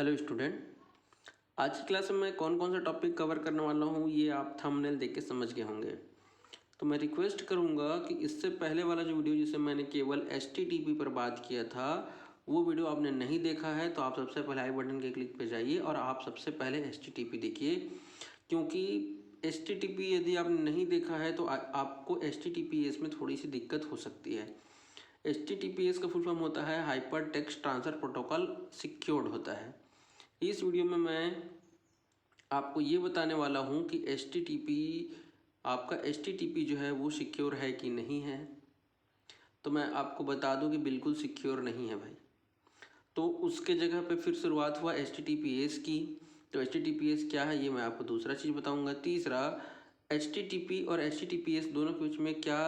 Hello student, आज की class में मैं कौन कौन सा टॉपिक कवर करने वाला हूँ ये आप थंबनेल देख के समझ गए होंगे। तो मैं रिक्वेस्ट करूँगा कि इससे पहले वाला जो वीडियो जिसे मैंने केवल HTTP पर बात किया था वो वीडियो आपने नहीं देखा है तो आप सबसे पहले आई बटन के क्लिक पे जाइए और आप सबसे पहले HTTP देखिए, क्योंकि HTTP यदि आपने नहीं देखा है तो आपको HTTPS में थोड़ी सी दिक्कत हो सकती है। HTTPS का फुल फॉर्म होता है hyper text transfer protocol secured होता है। इस वीडियो में मैं आपको ये बताने वाला हूँ कि आपका HTTP जो है वो सिक्योर है कि नहीं है। तो मैं आपको बता दूं कि बिल्कुल सिक्योर नहीं है भाई। तो उसके जगह पे फिर शुरुआत हुआ HTTPS की। तो HTTPS क्या है ये मैं आपको दूसरा चीज़ बताऊंगा। तीसरा, HTTP और HTTPS दोनों के बीच में क्या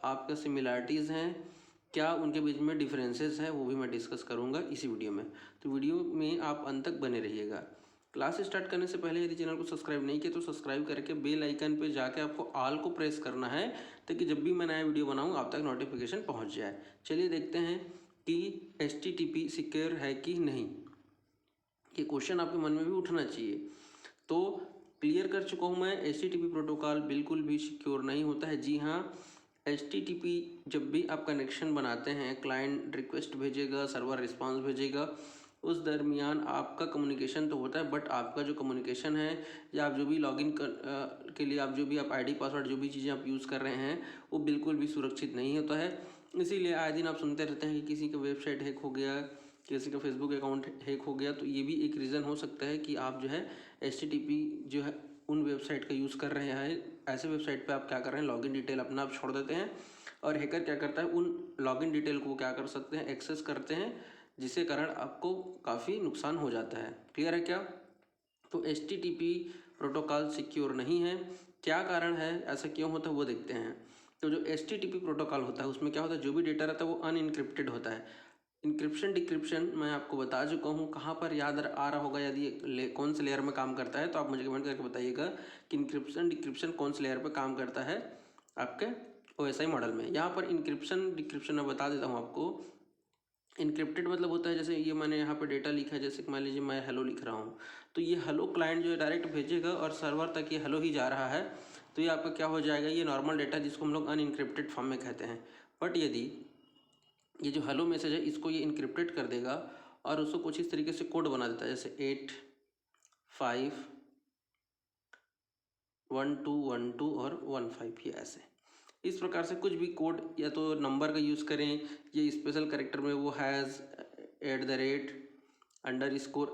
आपका सिमिलरिटीज़ हैं, क्या उनके बीच में डिफरेंसेस हैं, वो भी मैं डिस्कस करूंगा इसी वीडियो में। तो वीडियो में आप अंत तक बने रहिएगा। क्लास स्टार्ट करने से पहले यदि चैनल को सब्सक्राइब नहीं किया तो सब्सक्राइब करके बेल आइकन पे जाके आपको ऑल को प्रेस करना है ताकि जब भी मैं नया वीडियो बनाऊँ आप तक नोटिफिकेशन पहुंच जाए। चलिए देखते हैं कि HTTP सिक्योर है कि नहीं। ये क्वेश्चन आपके मन में भी उठना चाहिए। तो क्लियर कर चुका हूँ मैं, HTTP प्रोटोकॉल बिल्कुल भी सिक्योर नहीं होता है। जी हाँ, HTTP जब भी आप कनेक्शन बनाते हैं, क्लाइंट रिक्वेस्ट भेजेगा, सर्वर रिस्पांस भेजेगा, उस दरमियान आपका कम्युनिकेशन तो होता है, बट आपका जो कम्युनिकेशन है या आप जो भी लॉगिन के लिए आप जो भी आप आईडी पासवर्ड जो भी चीज़ें आप यूज़ कर रहे हैं वो बिल्कुल भी सुरक्षित नहीं होता है। इसीलिए आए दिन आप सुनते रहते हैं कि किसी का वेबसाइट हैक हो गया, किसी का फेसबुक अकाउंट हैक हो गया। तो ये भी एक रीज़न हो सकता है कि आप जो है HTTP जो है उन वेबसाइट का यूज़ कर रहे हैं। ऐसे वेबसाइट पे आप क्या कर रहे हैं, लॉगिन डिटेल अपना आप छोड़ देते हैं और हैकर क्या करता है उन लॉगिन डिटेल को क्या कर सकते हैं, एक्सेस करते हैं, जिसके कारण आपको काफ़ी नुकसान हो जाता है। क्लियर है क्या? तो HTTP प्रोटोकॉल सिक्योर नहीं है। क्या कारण है, ऐसा क्यों होता है वो देखते हैं। तो जो HTTP प्रोटोकॉल होता है उसमें क्या होता है, जो भी डेटा रहता है वो अनइनक्रिप्टेड होता है। इंक्रिप्शन डिक्रिप्शन मैं आपको बता चुका हूँ, कहाँ पर याद आ रहा होगा, यदि कौन से लेयर में काम करता है तो आप मुझे कमेंट करके बताइएगा कि इंक्रिप्शन डिक्रिप्शन कौन से लेयर पर काम करता है आपके OSI मॉडल में। यहाँ पर इंक्रिप्शन डिक्रिप्शन मैं बता देता हूँ आपको। इनक्रिप्टेड मतलब होता है, जैसे ये मैंने यहाँ पे डेटा लिखा है, जैसे मान लीजिए मैं हेलो लिख रहा हूँ तो ये हेलो क्लाइंट जो है डायरेक्ट भेजेगा और सर्वर तक ये हेलो ही जा रहा है। तो ये आपका क्या हो जाएगा, ये नॉर्मल डेटा जिसको हम लोग अनइनक्रिप्टेड फॉर्म में कहते हैं। बट यदि ये जो हेलो मैसेज है इसको ये इनक्रिप्टेड कर देगा और उसको कुछ इस तरीके से कोड बना देता है, जैसे 8 5 1 2 1 2 और 1 5, ये ऐसे इस प्रकार से कुछ भी कोड या तो नंबर का यूज़ करें, ये स्पेशल कैरेक्टर में वो हैज़ @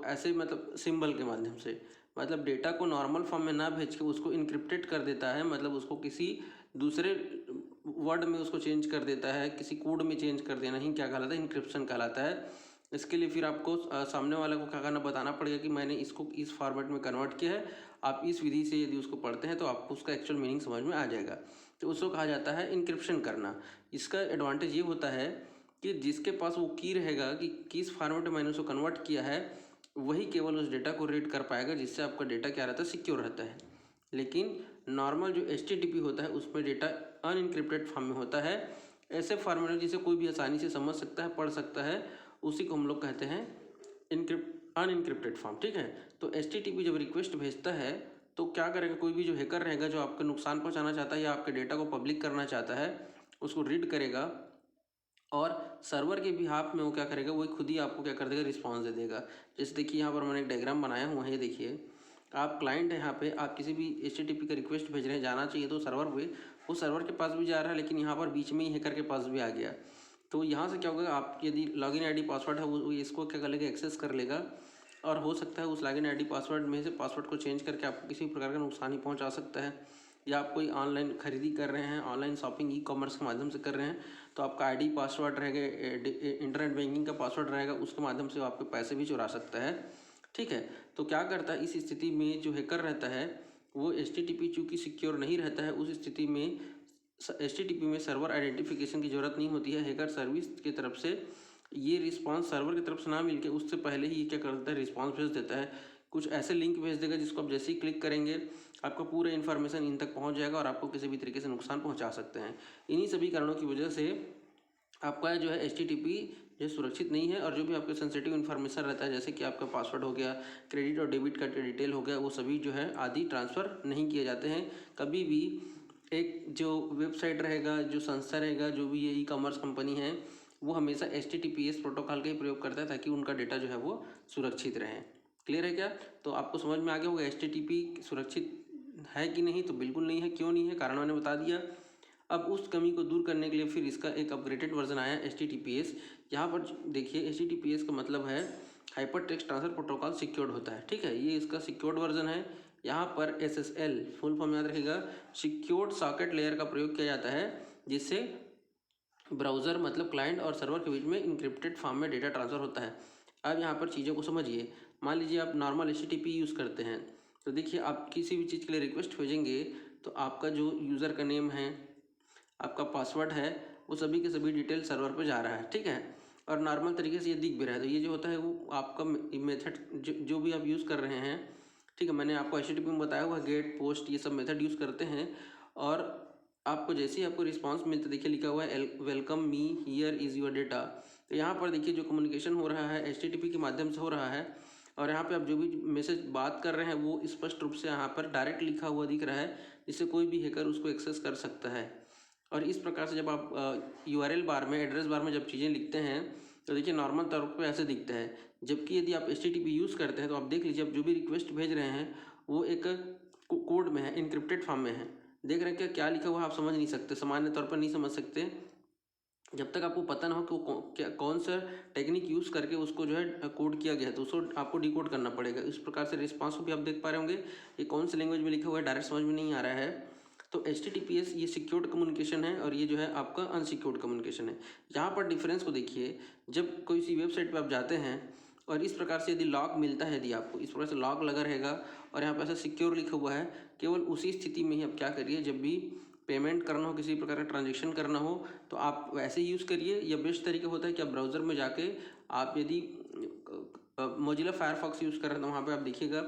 ऐसे मतलब सिंबल के माध्यम से, मतलब डेटा को नॉर्मल फॉर्म में ना भेज के उसको इनक्रिप्टेड कर देता है, मतलब उसको किसी दूसरे वर्ड में उसको चेंज कर देता है, किसी कोड में चेंज कर देना ही क्या कहलाता है, इनक्रिप्शन कहलाता है। इसके लिए फिर आपको सामने वाले को क्या करना, बताना पड़ेगा कि मैंने इसको इस फॉर्मेट में कन्वर्ट किया है। आप इस विधि से यदि उसको पढ़ते हैं तो आपको उसका एक्चुअल मीनिंग समझ में आ जाएगा। तो उसको कहा जाता है इनक्रिप्शन करना। इसका एडवांटेज ये होता है कि जिसके पास वो की रहेगा कि किस फॉर्मेट में मैंने उसको कन्वर्ट किया है, वही केवल उस डेटा को रीड कर पाएगा, जिससे आपका डेटा क्या रहता है, सिक्योर रहता है। लेकिन नॉर्मल जो HTTP होता है उसमें डेटा अनइनक्रिप्टेड फॉर्म में होता है, ऐसे फॉर्मेट में जिसे कोई भी आसानी से समझ सकता है, पढ़ सकता है, उसी को हम लोग कहते हैं अनइनक्रिप्टेड फॉर्म। ठीक है, तो HTTP जब रिक्वेस्ट भेजता है तो क्या करेगा, कोई भी जो हैकर रहेगा जो आपको नुकसान पहुंचाना चाहता है या आपके डेटा को पब्लिक करना चाहता है उसको रीड करेगा और सर्वर के बिहाफ में वो क्या करेगा, वो खुद ही आपको क्या कर देगा, रिस्पॉन्स दे देगा। जैसे देखिए यहाँ पर मैंने एक डायग्राम बनाया हुआ है, ये देखिए आप क्लाइंट है, यहाँ पे आप किसी भी HTTP का रिक्वेस्ट भेज रहे हैं, जाना चाहिए तो सर्वर पे, वो सर्वर के पास भी जा रहा है, लेकिन यहाँ पर बीच में ही हैकर के पास भी आ गया। तो यहाँ से क्या होगा, आप यदि लॉगिन ID पासवर्ड है वो इसको क्या कर लेगा, एक्सेस कर लेगा और हो सकता है उस लॉगिन ID पासवर्ड में से पासवर्ड को चेंज करके आपको किसी प्रकार का नुकसान ही पहुँचा सकता है। या आप कोई ऑनलाइन खरीदी कर रहे हैं, ऑनलाइन शॉपिंग ई-कॉमर्स के माध्यम से कर रहे हैं, तो आपका ID पासवर्ड रहेगा, इंटरनेट बैंकिंग का पासवर्ड रहेगा, उसके माध्यम से आपके पैसे भी चुरा सकता है। ठीक है, तो क्या करता है, इस स्थिति में जो हैकर रहता है वो HTTP चूँकि सिक्योर नहीं रहता है, उस स्थिति में HTTP में सर्वर आइडेंटिफिकेशन की ज़रूरत नहीं होती है। हैकर सर्विस की तरफ से ये रिस्पांस सर्वर की तरफ से ना मिलके उससे पहले ही क्या कर देता है, रिस्पांस भेज देता है। कुछ ऐसे लिंक भेज देगा जिसको आप जैसे ही क्लिक करेंगे आपका पूरा इन्फॉर्मेशन इन तक पहुंच जाएगा और आपको किसी भी तरीके से नुकसान पहुंचा सकते हैं। इन्हीं सभी कारणों की वजह से आपका जो है HTTP जो सुरक्षित नहीं है, और जो भी आपके सेंसिटिव इन्फॉर्मेशन रहता है जैसे कि आपका पासवर्ड हो गया, क्रेडिट और डेबिट कार्ड का डिटेल हो गया, वो सभी जो है आदि ट्रांसफ़र नहीं किए जाते हैं कभी भी। एक जो वेबसाइट रहेगा, जो संस्था रहेगा, जो भी ये ई कॉमर्स कंपनी है, वो हमेशा HTTPS प्रोटोकॉल का ही प्रयोग करता है ताकि उनका डेटा जो है वो सुरक्षित रहे। क्लियर है क्या? तो आपको समझ में आ गया होगा HTTP सुरक्षित है कि नहीं। तो बिल्कुल नहीं है। क्यों नहीं है? कारण मैंने बता दिया। अब उस कमी को दूर करने के लिए फिर इसका एक अपग्रेडेड वर्जन आया HTTPS। यहाँ पर देखिए HTTPS का मतलब है hyper text transfer protocol secured होता है। ठीक है, ये इसका सिक्योर्ड वर्जन है। यहाँ पर SSL फुल फॉर्म याद रखिएगा, सिक्योर्ड सॉकेट लेयर का प्रयोग किया जाता है, जिससे ब्राउज़र मतलब क्लाइंट और सर्वर के बीच में इंक्रिप्टेड फॉर्म में डेटा ट्रांसफ़र होता है। अब यहाँ पर चीज़ों को समझिए। मान लीजिए आप नॉर्मल HTTP यूज़ करते हैं, तो देखिए आप किसी भी चीज़ के लिए रिक्वेस्ट भेजेंगे तो आपका जो यूज़र का नेम है, आपका पासवर्ड है, वो सभी के सभी डिटेल सर्वर पर जा रहा है। ठीक है, और नॉर्मल तरीके से ये दिख भी रहा है। तो ये जो होता है वो आपका मेथड जो भी आप यूज़ कर रहे हैं, ठीक है, मैंने आपको HTTP में बताया हुआ गेट पोस्ट ये सब मेथड यूज़ करते हैं। और आपको जैसे ही आपको रिस्पांस मिलता है, देखिए लिखा हुआ है welcome me here is your data. तो यहाँ पर देखिए जो कम्युनिकेशन हो रहा है HTTP के माध्यम से हो रहा है, और यहाँ पे आप जो भी मैसेज बात कर रहे हैं वो स्पष्ट रूप से यहाँ पर डायरेक्ट लिखा हुआ दिख रहा है, जिससे कोई भी हैकर उसको एक्सेस कर सकता है। और इस प्रकार से जब आप URL बार में, एड्रेस बार में जब चीज़ें लिखते हैं तो देखिए नॉर्मल तौर पे ऐसे दिखता है। जबकि यदि आप HTTP यूज़ करते हैं तो आप देख लीजिए, आप जो भी रिक्वेस्ट भेज रहे हैं वो एक कोड में है, इनक्रिप्टेड फॉर्म में है। देख रहे हैं क्या लिखा हुआ है, आप समझ नहीं सकते, सामान्य तौर पर नहीं समझ सकते जब तक आपको पता ना हो कि वो कौन सा टेक्निक यूज़ करके उसको जो है कोड किया गया है, तो उसको आपको डिकोड करना पड़ेगा। इस प्रकार से रिस्पांस को भी आप देख पा रहे होंगे, ये कौन सी लैंग्वेज में लिखा हुआ है डायरेक्ट समझ में नहीं आ रहा है। तो HTTPS ये सिक्योर्ड कम्युनिकेशन है, और ये जो है आपका अनसिक्योर्ड कम्युनिकेशन है। यहाँ पर डिफरेंस को देखिए, जब कोई सी वेबसाइट पर आप जाते हैं और इस प्रकार से यदि लॉक मिलता है, यदि आपको इस प्रकार से लॉक लगा रहेगा और यहाँ पर ऐसा सिक्योर लिखा हुआ है, केवल उसी स्थिति में ही आप क्या करिए, जब भी पेमेंट करना हो, किसी प्रकार का ट्रांजेक्शन करना हो, तो आप वैसे यूज़ करिए। या बेस्ट तरीका होता है कि आप ब्राउज़र में जाके आप यदि मोजिला फायरफॉक्स यूज़ कर रहे हैं तो वहाँ पे आप देखिएगा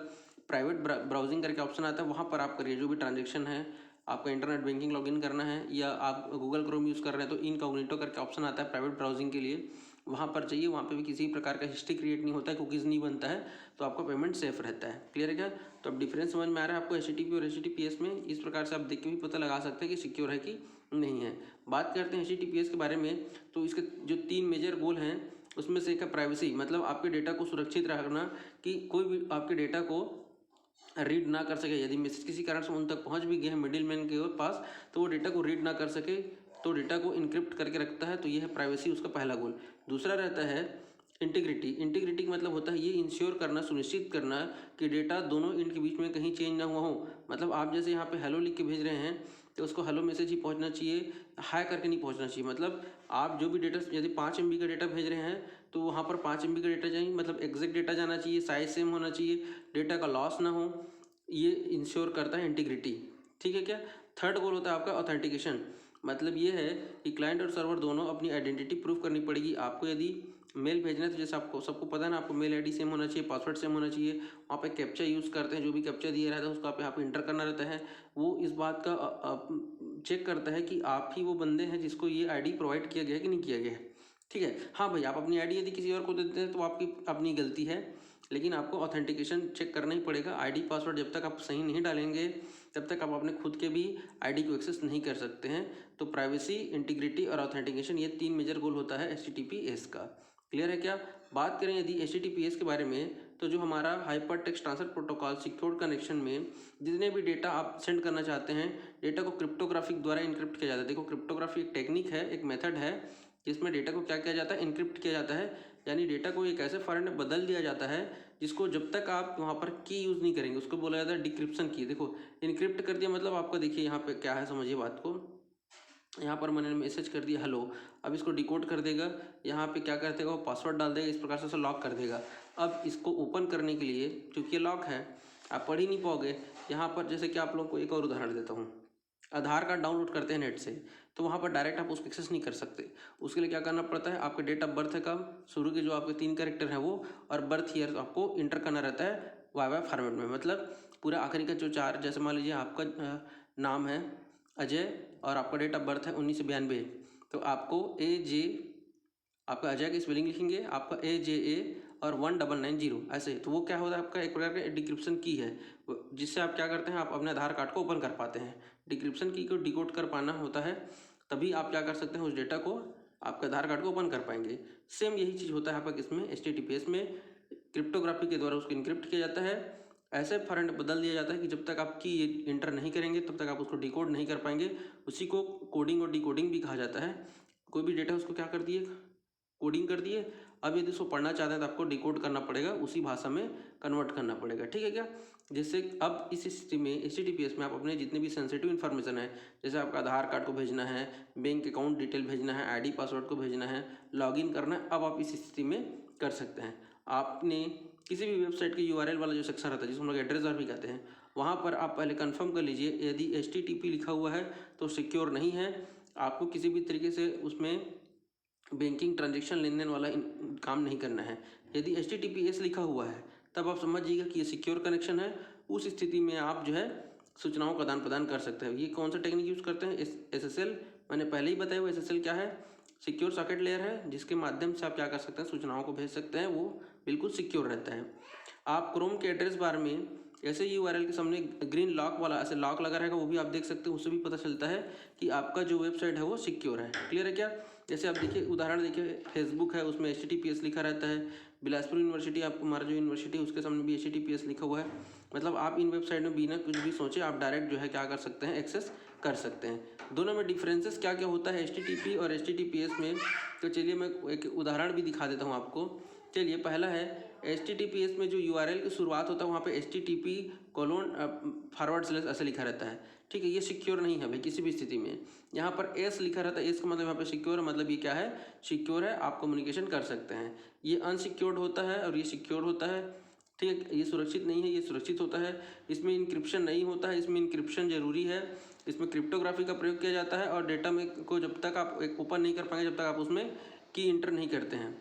प्राइवेट ब्राउजिंग करके ऑप्शन आता है, वहाँ पर आप करिए जो भी ट्रांजेक्शन है, आपका इंटरनेट बैंकिंग लॉगिन करना है, या आप गूगल क्रोम यूज़ कर रहे हैं तो इनकॉग्निटो करके ऑप्शन आता है प्राइवेट ब्राउजिंग के लिए, वहाँ पर चाहिए। वहाँ पे भी किसी प्रकार का हिस्ट्री क्रिएट नहीं होता है, कुकीज़ नहीं बनता है, तो आपका पेमेंट सेफ रहता है। क्लियर है क्या? तो अब डिफरेंस समझ में आ रहा है आपको HTTP और HTTPS में। इस प्रकार से आप देख के भी पता लगा सकते हैं कि सिक्योर है कि नहीं है। बात करते हैं HTTPS के बारे में, तो इसके जो 3 मेजर गोल हैं उसमें से एक है प्राइवेसी, मतलब आपके डेटा को सुरक्षित रखना, कि कोई भी आपके डेटा को रीड ना कर सके। यदि मैसेज किसी कारण से उन तक पहुंच भी गया है मिडिल मैन के पास, तो वो डेटा को रीड ना कर सके, तो डेटा को इनक्रिप्ट करके रखता है। तो ये है प्राइवेसी, उसका पहला गोल। दूसरा रहता है इंटीग्रिटी। इंटीग्रिटी का मतलब होता है ये इंश्योर करना, सुनिश्चित करना कि डेटा दोनों एंड के बीच में कहीं चेंज ना हुआ हो। मतलब आप जैसे यहाँ पे हेलो लिख के भेज रहे हैं तो उसको हेलो मैसेज ही पहुँचना चाहिए, हाई करके नहीं पहुँचना चाहिए। मतलब आप जो भी डेटा, यदि 5 MB का डेटा भेज रहे हैं तो वहाँ पर 5 MB का डेटा चाहिए, मतलब एग्जैक्ट डेटा जाना चाहिए, साइज सेम होना चाहिए, डेटा का लॉस ना हो, ये इंश्योर करता है इंटीग्रिटी। ठीक है क्या? थर्ड गोल होता है आपका ऑथेंटिकेशन। मतलब ये है कि क्लाइंट और सर्वर दोनों अपनी आइडेंटिटी प्रूव करनी पड़ेगी। आपको यदि मेल भेजना है तो जैसे आपको सबको पता है ना, आपको मेल ID सेम होना चाहिए, पासवर्ड सेम होना चाहिए। वहाँ पे कैप्चा यूज़ करते हैं, जो भी कैप्चा दिया रहता है उसको आप यहाँ पे इंटर करना रहता है। वो इस बात का चेक करता है कि आप ही वो बंदे हैं जिसको ये ID प्रोवाइड किया गया है कि नहीं किया गया है। ठीक है, हाँ भाई, आप अपनी ID यदि किसी और को देते हैं तो आपकी अपनी गलती है, लेकिन आपको ऑथेंटिकेशन चेक करना ही पड़ेगा। ID पासवर्ड जब तक आप सही नहीं डालेंगे तब तक आप अपने खुद के भी ID को एक्सेस नहीं कर सकते हैं। तो प्राइवेसी, इंटीग्रिटी और ऑथेंटिकेशन, ये 3 मेजर गोल होता है HTTPS का। क्लियर है क्या? बात करें यदि HTTPS के बारे में, तो जो हमारा hyper text transfer protocol secured connection में जितने भी डेटा आप सेंड करना चाहते हैं, डेटा को क्रिप्टोग्राफिक द्वारा इनक्रिप्ट किया जाता है। देखो, क्रिप्टोग्राफी एक टेक्निक है, एक मेथड है, जिसमें डेटा को क्या किया जाता है, इनक्रिप्ट किया जाता है। यानी डेटा को एक ऐसे फॉर्मेट में बदल दिया जाता है जिसको जब तक आप वहाँ पर की यूज़ नहीं करेंगे उसको बोला जाता है डिक्रिप्शन की। देखो, इनक्रिप्ट कर दिया मतलब आपका, देखिए यहाँ पे क्या है, समझिए बात को। यहाँ पर मैंने मैसेज कर दिया हेलो, अब इसको डिकोड कर देगा, यहाँ पे क्या कर देगा, वो पासवर्ड डाल देगा, इस प्रकार से उसे लॉक कर देगा। अब इसको ओपन करने के लिए, क्योंकि ये लॉक है, आप पढ़ ही नहीं पाओगे। यहाँ पर जैसे कि आप लोगों को एक और उदाहरण देता हूँ, आधार कार्ड डाउनलोड करते हैं नेट से, तो वहाँ पर डायरेक्ट आप उसको एक्सेस नहीं कर सकते। उसके लिए क्या करना पड़ता है, आपके डेट ऑफ बर्थ है कब, शुरू के जो आपके 3 कैरेक्टर हैं वो, और बर्थ ईयर आपको इंटर करना रहता है YY फॉर्मेट में। मतलब पूरा आखिरी का जो 4, जैसे मान लीजिए आपका नाम है अजय और आपका डेट ऑफ बर्थ है 1992, तो आपको AJ आपका अजय की स्पेलिंग लिखेंगे, आपका AJA और 1990 ऐसे, तो वो क्या होता है आपका एक प्रकार का डिक्रिप्शन की है, जिससे आप क्या करते हैं, आप अपने आधार कार्ड को ओपन कर पाते हैं। डिक्रिप्शन की को डिकोड कर पाना होता है, तभी आप क्या कर सकते हैं, उस डेटा को, आपके आधार कार्ड को ओपन कर पाएंगे। सेम यही चीज़ होता है आपका किसमें, HTTPS में क्रिप्टोग्राफी के द्वारा उसको इनक्रिप्ट किया जाता है। ऐसे फॉर्मेट बदल दिया जाता है कि जब तक आपकी ये इंटर नहीं करेंगे तब तक आप उसको डिकोड नहीं कर पाएंगे। उसी को कोडिंग और डिकोडिंग भी कहा जाता है। कोई भी डेटा उसको क्या कर दिए, कोडिंग कर दिए, अब यदि उसको पढ़ना चाहते हैं तो आपको डिकोड करना पड़ेगा, उसी भाषा में कन्वर्ट करना पड़ेगा, ठीक है क्या। जिससे अब इस स्थिति में HTTPS में आप अपने जितने भी सेंसिटिव इन्फॉर्मेशन है, जैसे आपका आधार कार्ड को भेजना है, बैंक अकाउंट डिटेल भेजना है, ID पासवर्ड को भेजना है, लॉगिन करना है, अब आप इस स्थिति में कर सकते हैं। आपने किसी भी वेबसाइट के URL वाला जो सेक्शन रहता है, जिसको हम लोग एड्रेस बार भी कहते हैं, वहाँ पर आप पहले कंफर्म कर लीजिए, यदि HTTP लिखा हुआ है तो सिक्योर नहीं है। आपको किसी भी तरीके से उसमें बैंकिंग ट्रांजेक्शन लेन देन वाला काम नहीं करना है। यदि HTTPS लिखा हुआ है तब आप समझिएगा कि ये सिक्योर कनेक्शन है। उस स्थिति में आप जो है सूचनाओं का आदान प्रदान कर सकते हैं। ये कौन सा टेक्निक यूज़ करते हैं, SSL, मैंने पहले ही बताया हुआ SSL क्या है, सिक्योर सॉकेट लेयर है, जिसके माध्यम से आप क्या कर सकते हैं, सूचनाओं को भेज सकते हैं, वो बिल्कुल सिक्योर रहता है। आप क्रोम के एड्रेस बार में ऐसे ही URL के सामने ग्रीन लॉक वाला ऐसे लॉक लगा रहेगा, वो भी आप देख सकते हैं, उससे भी पता चलता है कि आपका जो वेबसाइट है वो सिक्योर है। क्लियर है क्या। जैसे आप देखिए उदाहरण देखिए, फेसबुक है, उसमें HTTPS लिखा रहता है। बिलासपुर यूनिवर्सिटी, आप हमारा जो यूनिवर्सिटी है उसके सामने भी HTTPS लिखा हुआ है। मतलब आप इन वेबसाइट में बिना कुछ भी सोचे आप डायरेक्ट जो है क्या कर सकते हैं, एक्सेस कर सकते हैं। दोनों में डिफरेंसेस क्या क्या होता है HTTP और HTTPS में, तो चलिए मैं एक उदाहरण भी दिखा देता हूँ आपको। चलिए पहला है HTTPS में जो URL की शुरुआत होता है वहाँ पे HTTP:// ऐसे लिखा रहता है, ठीक है। ये सिक्योर नहीं है भाई किसी भी स्थिति में। यहाँ पर S लिखा रहता है, S का मतलब यहाँ पे सिक्योर है, मतलब ये क्या है, सिक्योर है, आप कम्युनिकेशन कर सकते हैं। ये अनसिक्योर्ड होता है और ये सिक्योर होता है, ठीक है। ये सुरक्षित नहीं है, ये सुरक्षित होता है। इसमें इंक्रिप्शन नहीं होता है, इसमें इंक्रिप्शन जरूरी है। इसमें क्रिप्टोग्राफी का प्रयोग किया जाता है और डेटा में को जब तक आप ओपन नहीं कर पाएंगे, जब तक आप उसमें की इंटर नहीं करते हैं।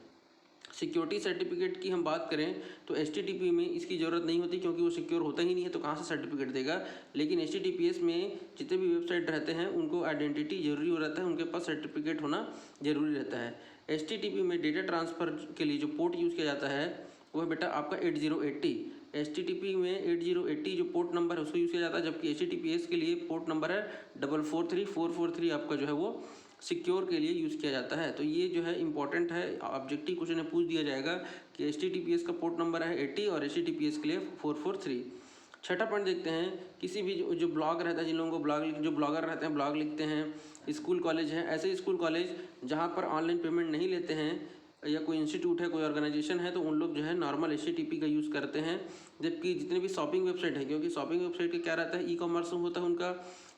सिक्योरिटी सर्टिफिकेट की हम बात करें तो HTTP में इसकी ज़रूरत नहीं होती, क्योंकि वो सिक्योर होता ही नहीं है, तो कहाँ से सर्टिफिकेट देगा। लेकिन HTTPS में जितने भी वेबसाइट रहते हैं उनको आइडेंटिटी जरूरी हो रहता है, उनके पास सर्टिफिकेट होना जरूरी रहता है। HTTP में डेटा ट्रांसफ़र के लिए जो पोर्ट यूज़ किया जाता है वो है बेटा आपका 8080। HTTP में 8080 जो पोर्ट नंबर है उसको यूज़ किया जाता है, जबकि HTTPS के लिए पोर्ट नंबर है 443 आपका जो है वो सिक्योर के लिए यूज़ किया जाता है। तो ये जो है इंपॉर्टेंट है, ऑब्जेक्टिव क्वेश्चन में पूछ दिया जाएगा कि HTTPS का पोर्ट नंबर है 80 और HTTPS के लिए 443। छठा पॉइंट देखते हैं, किसी भी जो ब्लॉग रहता है, जिन लोगों को जो ब्लॉगर रहते हैं ब्लॉग लिखते हैं, स्कूल कॉलेज हैं, ऐसे स्कूल कॉलेज जहाँ पर ऑनलाइन पेमेंट नहीं लेते हैं, या कोई इंस्टीट्यूट है, कोई ऑर्गेनाइजेशन है, तो उन लोग जो है नॉर्मल HTTP का यूज़ करते हैं। जबकि जितने भी शॉपिंग वेबसाइट है, क्योंकि शॉपिंग वेबसाइट का क्या रहता है, ई-कॉमर्स होता है उनका,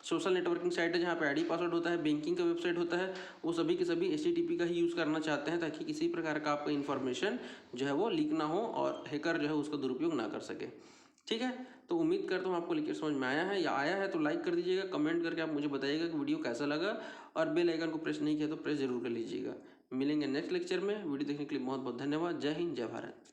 सोशल नेटवर्किंग साइट है जहाँ पे ID पासवर्ड होता है, बैंकिंग का वेबसाइट होता है, वो सभी के सभी HTTP का ही यूज़ करना चाहते हैं, ताकि किसी प्रकार का आपका इन्फॉर्मेशन जो है वो लीक ना हो और हैकर जो है उसका दुरुपयोग ना कर सके, ठीक है। तो उम्मीद करता हूँ आपको लेकर समझ में आया है, या आया है तो लाइक कर दीजिएगा, कमेंट करके आप मुझे बताइएगा कि वीडियो कैसा लगा, और बेल आइकन को प्रेस नहीं किया तो प्रेस जरूर कर लीजिएगा। मिलेंगे नेक्स्ट लेक्चर में। वीडियो देखने के लिए बहुत बहुत धन्यवाद। जय हिंद, जय भारत।